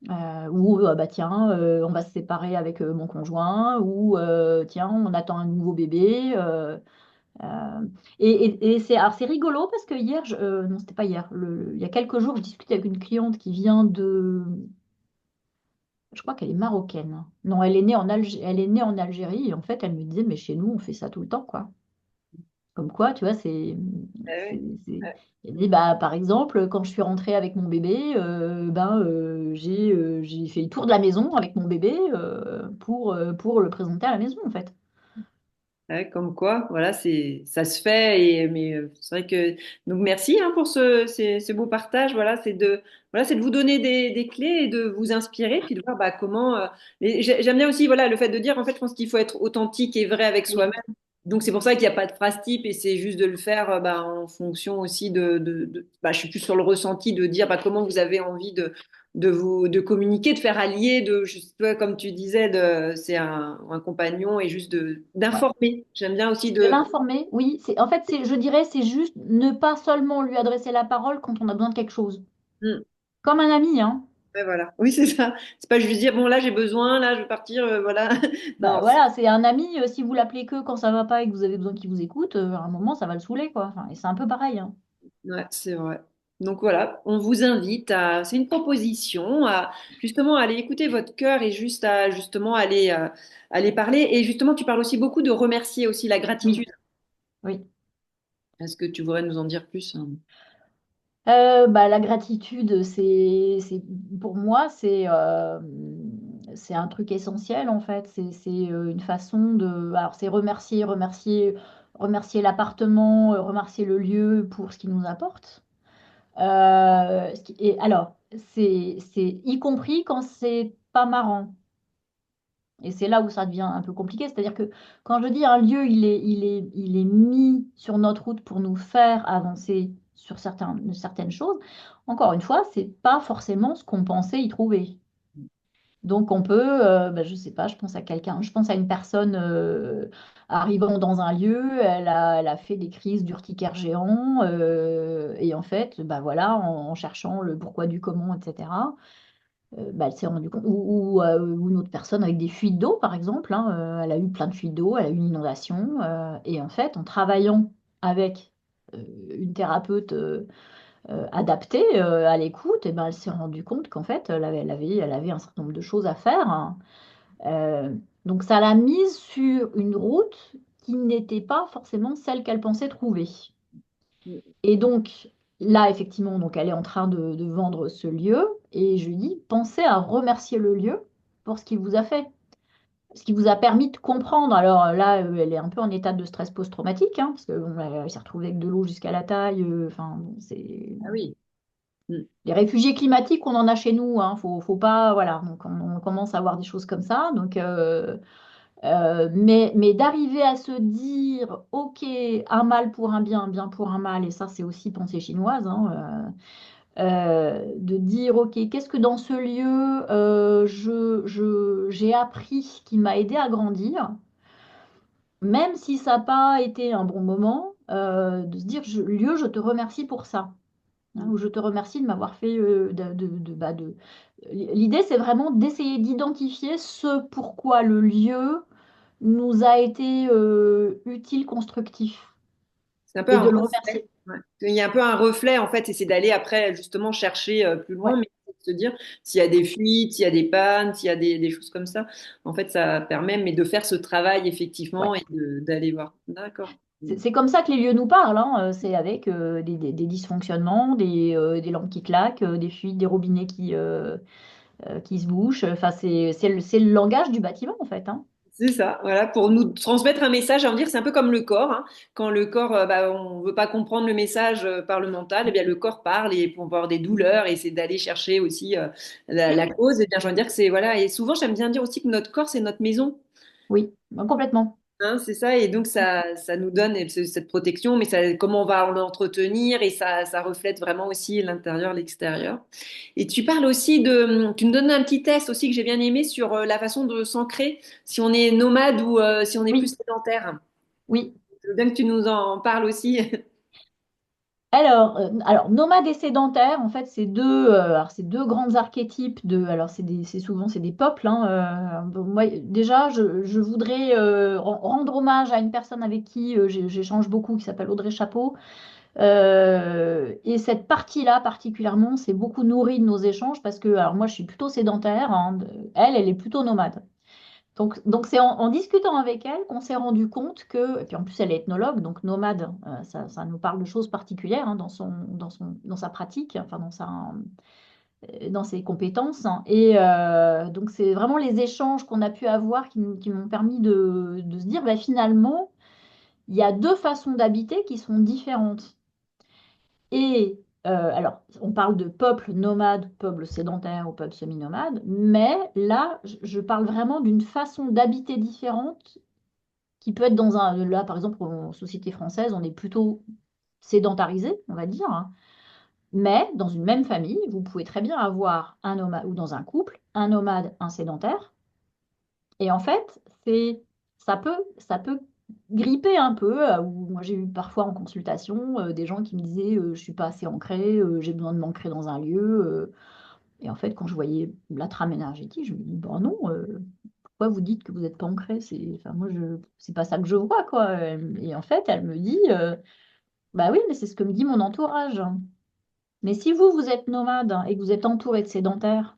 ou bah tiens on va se séparer avec mon conjoint, ou tiens on attend un nouveau bébé. Euh, alors c'est rigolo parce que hier, non c'était pas hier, il y a quelques jours je discutais avec une cliente qui vient je crois qu'elle est marocaine. Non, elle est née en Algérie et en fait, elle me disait, mais chez nous, on fait ça tout le temps, quoi. Comme quoi, tu vois, Ah c'est, ouais. c'est- elle dit, bah, par exemple, quand je suis rentrée avec mon bébé, j'ai fait le tour de la maison avec mon bébé pour le présenter à la maison, en fait. Ouais, comme quoi, voilà, ça se fait. Mais c'est vrai que donc merci hein, pour ce beau partage. Voilà, c'est de vous donner des clés et de vous inspirer, puis de voir bah, comment. Et j'aime bien aussi voilà le fait de dire en fait, je pense qu'il faut être authentique et vrai avec Oui, soi-même. Donc c'est pour ça qu'il n'y a pas de phrase type et c'est juste de le faire bah, en fonction aussi bah, je suis plus sur le ressenti de dire bah, comment vous avez envie de communiquer, de faire allier, juste, ouais, comme tu disais, c'est un compagnon et juste ouais. d'informer. J'aime bien aussi De de. l'informer, oui. En fait, je dirais, c'est juste ne pas seulement lui adresser la parole quand on a besoin de quelque chose. Mm, Comme un ami, hein. Ouais, voilà. Oui, c'est ça. C'est pas juste dire, bon, là, j'ai besoin, là, je veux partir, voilà. Bah Non, voilà, c'est un ami, si vous l'appelez que quand ça va pas et que vous avez besoin qu'il vous écoute, à un moment, ça va le saouler, quoi. Enfin, et c'est un peu pareil, hein. ouais, c'est vrai. Donc voilà, on vous invite à, c'est une proposition, à justement aller écouter votre cœur et juste à justement aller parler. Et justement, tu parles aussi beaucoup de remercier aussi la Oui, gratitude. oui. Est-ce que tu voudrais nous en dire plus, hein? Bah, la gratitude, pour moi, c'est un truc essentiel en fait. Une façon de, alors c'est remercier l'appartement, remercier le lieu pour ce qu'il nous apporte. Et alors, c'est y compris quand c'est pas marrant. Et c'est là où ça devient un peu compliqué. C'est-à-dire que quand je dis un lieu, il est mis sur notre route pour nous faire avancer sur certaines choses, encore une fois, c'est pas forcément ce qu'on pensait y trouver. Donc on peut, bah, je sais pas, je pense à quelqu'un, je pense à une personne arrivant dans un lieu, elle a fait des crises d'urticaire géant, et en fait, bah voilà, en cherchant le pourquoi du comment, etc. Bah, elle s'est rendue compte, ou une autre personne avec des fuites d'eau, par exemple, hein, elle a eu plein de fuites d'eau, elle a eu une inondation, et en fait, en travaillant avec une thérapeute adaptée à l'écoute, et ben, elle s'est rendue compte qu'en fait, elle avait un certain nombre de choses à faire, hein. Euh, donc, ça l'a mise sur une route qui n'était pas forcément celle qu'elle pensait trouver. Et donc, là, effectivement, donc elle est en train de vendre ce lieu. Et je lui dis, pensez à remercier le lieu pour ce qu'il vous a fait, ce qui vous a permis de comprendre. Alors là, elle est un peu en état de stress post-traumatique, hein, parce qu'elle elle s'est retrouvée avec de l'eau jusqu'à la taille. Enfin, bon, Ah oui. Mm. les réfugiés climatiques, on en a chez nous. Hein, faut pas, voilà. Donc, on commence à avoir des choses comme ça. Donc, mais d'arriver à se dire, OK, un mal pour un bien, un bien pour un mal, et ça, c'est aussi pensée chinoise, hein, de dire, OK, qu'est-ce que dans ce lieu, j'ai appris qui m'a aidé à grandir, même si ça n'a pas été un bon moment, de se dire, lieu, je te remercie pour ça. Hein, ou je te remercie de m'avoir fait L'idée, c'est vraiment d'essayer d'identifier ce pourquoi le lieu nous a été utile, constructif, C'est un peu et un de le reflet. remercier. Ouais. Il y a un peu un reflet, en fait, et c'est d'aller après justement chercher plus loin, Ouais, mais de se dire s'il y a des fuites, s'il y a des pannes, s'il y a des choses comme ça. En fait, ça permet mais de faire ce travail ouais. effectivement et d'aller voir. D'accord. C'est comme ça que les lieux nous parlent, hein. C'est avec des dysfonctionnements, des lampes qui claquent, des fuites, des robinets qui se bouchent. Enfin, c'est le langage du bâtiment, en fait, hein. C'est ça, voilà, pour nous transmettre un message, à dire, c'est un peu comme le corps, hein. Quand le corps, bah, on veut pas comprendre le message par le mental, eh bien le corps parle et pour avoir des douleurs et c'est d'aller chercher aussi la cause. Et bien, je veux dire que c'est voilà. Et souvent, j'aime bien dire aussi que notre corps, c'est notre maison. Oui, complètement. Hein, c'est ça, et donc ça nous donne cette protection, mais ça, comment on va l'entretenir, et ça reflète vraiment aussi l'intérieur, l'extérieur. Et tu parles aussi tu me donnes un petit test aussi que j'ai bien aimé sur la façon de s'ancrer, si on est nomade ou si on est Oui, plus sédentaire. oui. Je veux bien que tu nous en parles aussi. Alors, nomade et sédentaire, en fait, c'est deux grands archétypes alors c'est des peuples, hein. Bon, moi, déjà, je voudrais rendre hommage à une personne avec qui j'échange beaucoup, qui s'appelle Audrey Chapeau. Et cette partie-là, particulièrement, c'est beaucoup nourri de nos échanges parce que, alors moi, je suis plutôt sédentaire, hein, elle est plutôt nomade. Donc c'est en discutant avec elle qu'on s'est rendu compte que, et puis en plus elle est ethnologue, donc nomade, ça nous parle de choses particulières, hein, dans sa pratique, enfin dans ses compétences, hein. Et donc c'est vraiment les échanges qu'on a pu avoir qui m'ont permis de se dire, bah, finalement, il y a deux façons d'habiter qui sont différentes. Et alors, on parle de peuple nomade, peuple sédentaire ou peuple semi-nomade, mais là, je parle vraiment d'une façon d'habiter différente qui peut être là par exemple en société française, on est plutôt sédentarisé, on va dire, hein. Mais dans une même famille, vous pouvez très bien avoir un nomade, ou dans un couple, un nomade, un sédentaire. Et en fait, ça peut gripper un peu. Moi, j'ai eu parfois en consultation des gens qui me disaient je suis pas assez ancré, j'ai besoin de m'ancrer dans un lieu. Et en fait, quand je voyais la trame énergétique, je me dis, bon non, pourquoi vous dites que vous n'êtes pas ancré? Enfin, moi, c'est pas ça que je vois, quoi. Et en fait, elle me dit, bah oui, mais c'est ce que me dit mon entourage. Mais si vous, vous êtes nomade et que vous êtes entouré de sédentaires,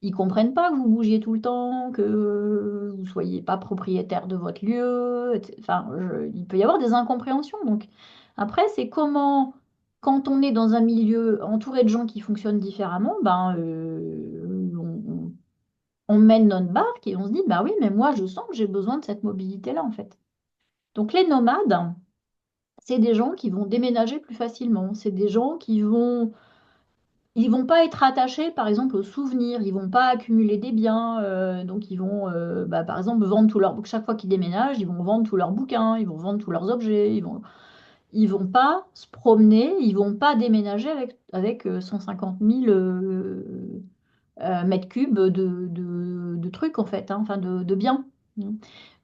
ils comprennent pas que vous bougiez tout le temps, que vous soyez pas propriétaire de votre lieu. Enfin, il peut y avoir des incompréhensions. Donc, après, c'est comment, quand on est dans un milieu entouré de gens qui fonctionnent différemment, ben, on mène notre barque et on se dit, bah oui, mais moi, je sens que j'ai besoin de cette mobilité-là, en fait. Donc, les nomades, c'est des gens qui vont déménager plus facilement. C'est des gens qui vont ils vont pas être attachés, par exemple, aux souvenirs. Ils vont pas accumuler des biens. Donc, ils vont, bah, par exemple, vendre tout leur... Chaque fois qu'ils déménagent, ils vont vendre tous leurs bouquins, ils vont vendre tous leurs objets. Ils vont pas se promener, ils vont pas déménager avec 150 000 mètres cubes de trucs, en fait, hein, enfin, de biens.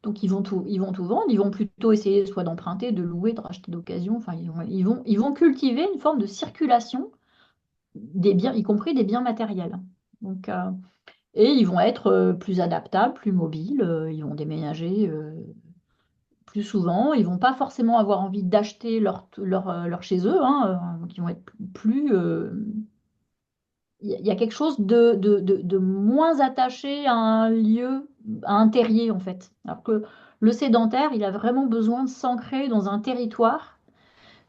Donc, ils vont tout vendre. Ils vont plutôt essayer soit d'emprunter, de louer, de racheter d'occasion. Enfin, ils vont cultiver une forme de circulation des biens, y compris des biens matériels. Donc, et ils vont être plus adaptables, plus mobiles, ils vont déménager plus souvent, ils vont pas forcément avoir envie d'acheter leur chez eux, hein, donc ils vont être plus... Il y a quelque chose de moins attaché à un lieu, à un terrier en fait. Alors que le sédentaire, il a vraiment besoin de s'ancrer dans un territoire,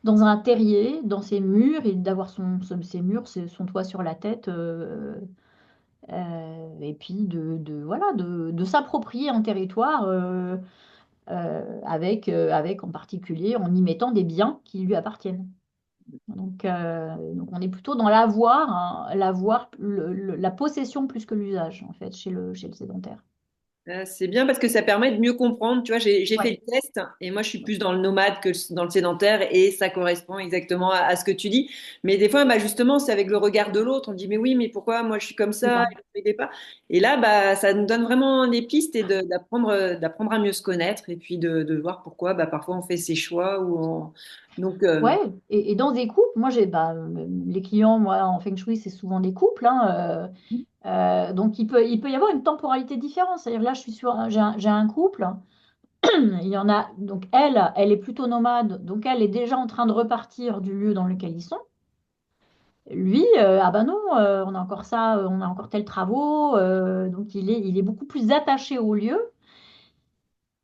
dans un terrier, dans ses murs, et d'avoir ses murs, son toit sur la tête. Et puis voilà, de s'approprier un territoire avec en particulier en y mettant des biens qui lui appartiennent. Donc on est plutôt dans l'avoir, hein, la possession plus que l'usage, en fait, chez le sédentaire. C'est bien parce que ça permet de mieux comprendre. Tu vois, j'ai fait Ouais. le test et moi, je suis plus dans le nomade que dans le sédentaire et ça correspond exactement à ce que tu dis. Mais des fois, bah, justement, c'est avec le regard de l'autre. On dit, mais oui, mais pourquoi moi, je suis comme C'est ça ça. et vous m'aidez pas? Et là, bah, ça nous donne vraiment des pistes et d'apprendre à mieux se connaître et puis de voir pourquoi, bah, parfois, on fait ses choix donc, Ouais, et dans des couples, moi j'ai bah, les clients, moi en Feng Shui, c'est souvent des couples, hein, donc il peut y avoir une temporalité différente. C'est-à-dire là, je suis sur, j'ai un couple. Il y en a, donc elle est plutôt nomade, donc elle est déjà en train de repartir du lieu dans lequel ils sont. Lui, ah ben non, on a encore ça, on a encore tel travaux, donc il est beaucoup plus attaché au lieu.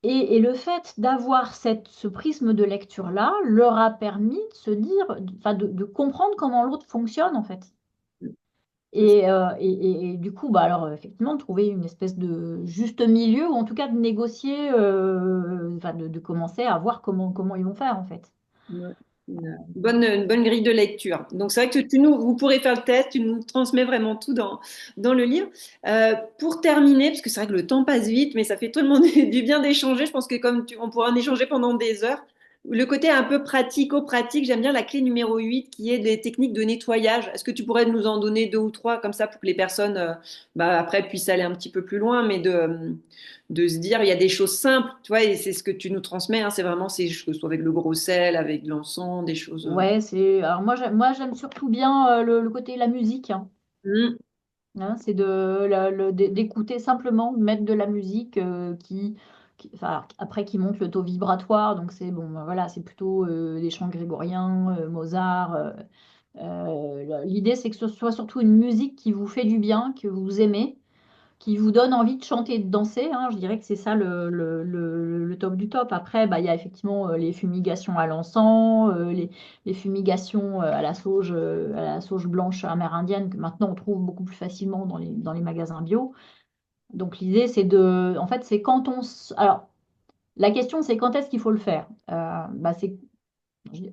Et le fait d'avoir ce prisme de lecture-là leur a permis de se dire, enfin de comprendre comment l'autre fonctionne en fait. Et du coup, bah alors effectivement, trouver une espèce de juste milieu, ou en tout cas de négocier, enfin de commencer à voir comment ils vont faire en fait. ouais, une bonne grille de lecture. Donc, c'est vrai que vous pourrez faire le test, tu nous transmets vraiment tout dans le livre. Pour terminer, parce que c'est vrai que le temps passe vite, mais ça fait tellement du bien d'échanger. Je pense que on pourra en échanger pendant des heures. Le côté un peu pratico-pratique, j'aime bien la clé numéro 8 qui est des techniques de nettoyage. Est-ce que tu pourrais nous en donner deux ou trois comme ça pour que les personnes, bah, après, puissent aller un petit peu plus loin, mais de se dire, il y a des choses simples, tu vois, et c'est ce que tu nous transmets, hein, c'est vraiment ces choses, soit avec le gros sel, avec de l'encens, des choses. Ouais, alors moi j'aime surtout bien le côté la musique, hein. Hmm, C'est d'écouter simplement, de mettre de la musique enfin, après qui monte le taux vibratoire, donc c'est bon, ben voilà, c'est plutôt des chants grégoriens, Mozart. L'idée c'est que ce soit surtout une musique qui vous fait du bien, que vous aimez, qui vous donne envie de chanter et de danser, hein. Je dirais que c'est ça le top du top. Après, bah, il y a effectivement les fumigations à l'encens, les fumigations à la sauge blanche amérindienne que maintenant on trouve beaucoup plus facilement dans les magasins bio. Donc l'idée, en fait, c'est quand alors, la question, c'est quand est-ce qu'il faut le faire? Bah,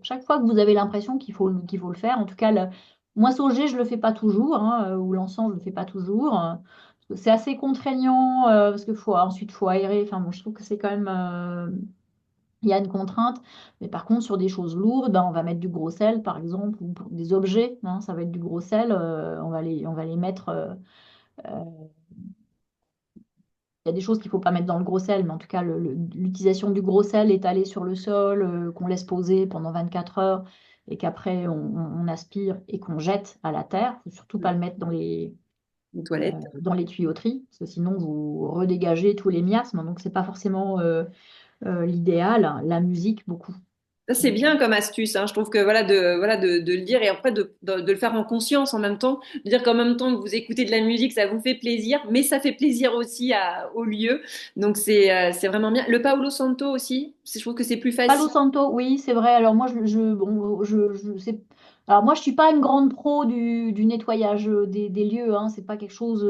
chaque fois que vous avez l'impression qu'il faut le faire, en tout cas, moi, sauger, je ne le fais pas toujours, hein, ou l'encens, je ne le fais pas toujours. C'est assez contraignant parce que ensuite, il faut aérer. Enfin, bon, je trouve que c'est quand même. Il y a une contrainte. Mais par contre, sur des choses lourdes, ben, on va mettre du gros sel, par exemple, ou pour des objets, hein, ça va être du gros sel. On va les mettre. Euh, il y a des choses qu'il ne faut pas mettre dans le gros sel, mais en tout cas, l'utilisation du gros sel étalé sur le sol, qu'on laisse poser pendant 24 heures et qu'après on aspire et qu'on jette à la terre. Il ne faut surtout pas le mettre dans les... Une toilette. dans les tuyauteries, parce que sinon vous redégagez tous les miasmes, donc c'est pas forcément l'idéal. La musique, beaucoup. Ça, c'est bien comme astuce, hein. Je trouve que de le dire et après de le faire en conscience en même temps. De dire qu'en même temps que vous écoutez de la musique, ça vous fait plaisir, mais ça fait plaisir aussi au lieu. Donc c'est vraiment bien. Le Paolo Santo aussi, je trouve que c'est plus Palo facile. Santo, oui, c'est vrai. Alors moi, alors moi, je suis pas une grande pro du nettoyage des lieux. Hein. C'est pas quelque chose.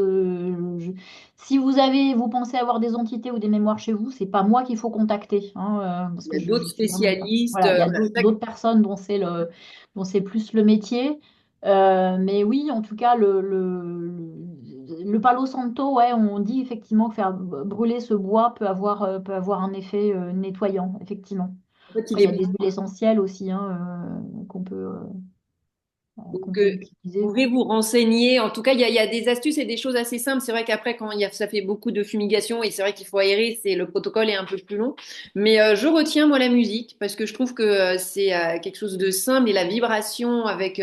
Si vous pensez avoir des entités ou des mémoires chez vous, c'est pas moi qu'il faut contacter, hein, parce Il y que a je d'autres suis vraiment pas. spécialistes. Voilà, il y a Voilà, d'autres personnes dont c'est plus le métier. Mais oui, en tout cas, le Palo Santo, ouais, on dit effectivement que faire brûler ce bois peut avoir un effet nettoyant, effectivement. en fait, il Après, il est y a bon. des huiles essentielles aussi qu'on Donc, peut vous utiliser. pouvez vous renseigner. En tout cas, il y a des astuces et des choses assez simples. C'est vrai qu'après, ça fait beaucoup de fumigation et c'est vrai qu'il faut aérer, le protocole est un peu plus long. Mais je retiens, moi, la musique parce que je trouve que c'est quelque chose de simple et la vibration avec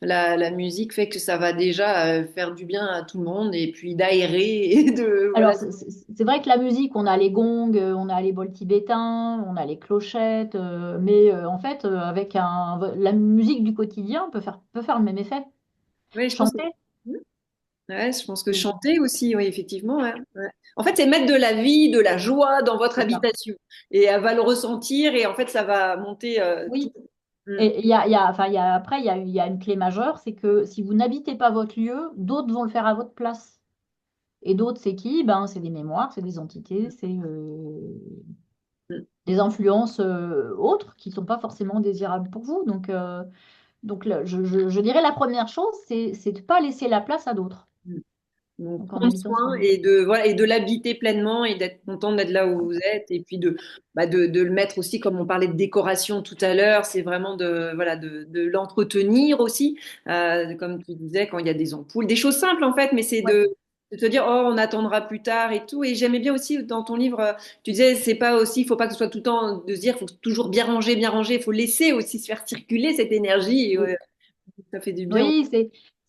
la musique fait que ça va déjà faire du bien à tout le monde et puis d'aérer et de, Alors, voilà. c'est vrai que la musique, on a les gongs, on a les bols tibétains, on a les clochettes, mais en fait, la musique du quotidien peut faire le même effet. Oui, je pense que, Chanter, ouais, je pense que c'est chanter aussi, oui, effectivement. Ouais, ouais. En fait, c'est mettre de la vie, de la joie dans votre c'est ça. habitation. Et elle va le ressentir et en fait, ça va monter tout. Oui. Mm. Et après, il y a une clé majeure, c'est que si vous n'habitez pas votre lieu, d'autres vont le faire à votre place. Et d'autres, c'est qui? Ben, c'est des mémoires, c'est des entités, c'est Mm. des influences autres qui ne sont pas forcément désirables pour vous. Donc je dirais la première chose, c'est de ne pas laisser la place à d'autres, Mm. Donc, donc en prendre habitant son soin lieu. et de l'habiter pleinement et d'être content d'être là où vous êtes et puis de le mettre aussi, comme on parlait de décoration tout à l'heure, c'est vraiment de l'entretenir aussi, comme tu disais, quand il y a des ampoules, des choses simples en fait, mais c'est Ouais. de te dire, oh, on attendra plus tard et tout. Et j'aimais bien aussi dans ton livre, tu disais, c'est pas aussi, il faut pas que ce soit tout le temps de se dire, il faut toujours bien ranger, il faut laisser aussi se faire circuler cette énergie et Oui, ça fait du bien. oui,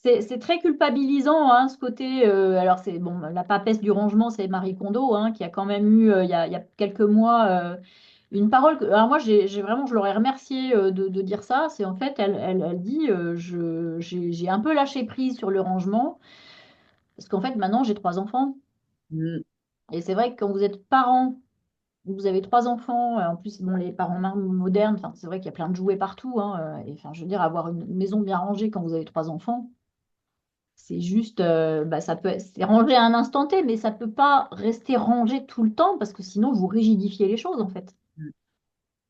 c'est très culpabilisant, hein, ce côté. Alors, c'est bon, la papesse du rangement, c'est Marie Kondo, hein, qui a quand même eu, il y a quelques mois, une parole. Alors, moi, je l'aurais remerciée de dire ça. C'est en fait, elle dit j'ai un peu lâché prise sur le rangement, parce qu'en fait, maintenant, j'ai trois enfants. Mm. Et c'est vrai que quand vous êtes parent, vous avez trois enfants, en plus, bon, les parents modernes, enfin, c'est vrai qu'il y a plein de jouets partout, hein, et enfin, je veux dire, avoir une maison bien rangée quand vous avez trois enfants, c'est juste, bah, c'est rangé à un instant T, mais ça peut pas rester rangé tout le temps parce que sinon vous rigidifiez les choses en fait.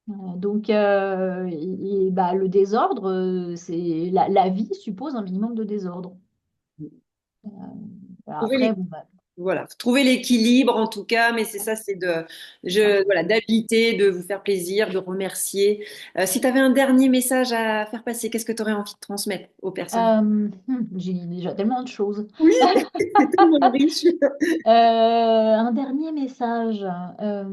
Bah, le désordre, la vie suppose un minimum de désordre. Mm. Euh, voilà, Trouver après, les bon, bah, Voilà, trouver l'équilibre en tout cas, mais c'est ça, c'est ça. voilà, d'habiter, de vous faire plaisir, de remercier. Si tu avais un dernier message à faire passer, qu'est-ce que tu aurais envie de transmettre aux personnes? J'ai dit déjà tellement de choses. Oui, c'est tellement riche. Un dernier message. euh,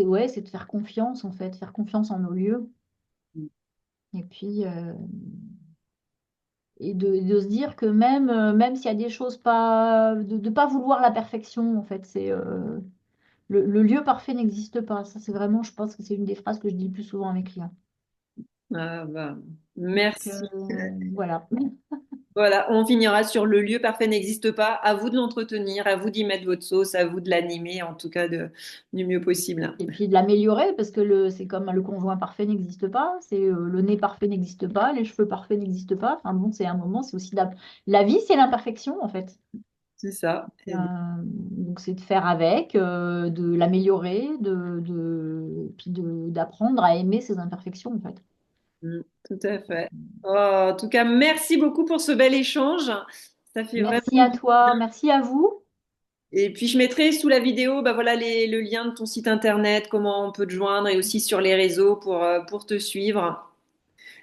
ouais, c'est de faire confiance en fait, faire confiance en nos lieux. Et puis, de se dire que même s'il y a des choses pas, de ne pas vouloir la perfection, en fait, le lieu parfait n'existe pas. Ça, c'est vraiment, je pense que c'est une des phrases que je dis le plus souvent à mes clients. Ah, bah, Donc, merci. voilà. Voilà, on finira sur le lieu parfait n'existe pas. À vous de l'entretenir, à vous d'y mettre votre sauce, à vous de l'animer, en tout cas du mieux possible. Et puis de l'améliorer, parce que c'est comme le conjoint parfait n'existe pas, c'est le nez parfait n'existe pas, les cheveux parfaits n'existent pas. Enfin bon, c'est un moment, c'est aussi la vie, c'est l'imperfection en fait. C'est ça. Donc c'est de faire avec, de l'améliorer, puis d'apprendre à aimer ses imperfections en fait. Tout à fait. Oh, en tout cas, merci beaucoup pour ce bel échange. Ça fait vraiment Merci à du toi, bien. merci à vous. Et puis, je mettrai sous la vidéo, bah voilà, le lien de ton site internet, comment on peut te joindre et aussi sur les réseaux pour te suivre.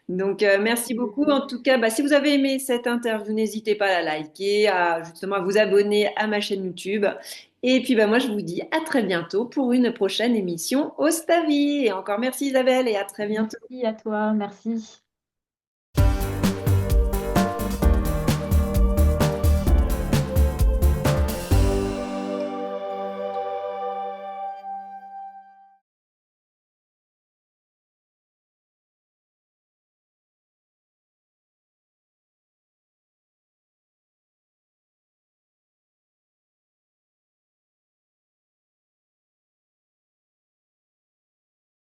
Donc, merci beaucoup. En tout cas, bah, si vous avez aimé cette interview, n'hésitez pas à la liker, justement à vous abonner à ma chaîne YouTube. Et puis, bah, moi, je vous dis à très bientôt pour une prochaine émission Ostavi. Et encore merci Isabelle et à très bientôt. Merci à toi, merci.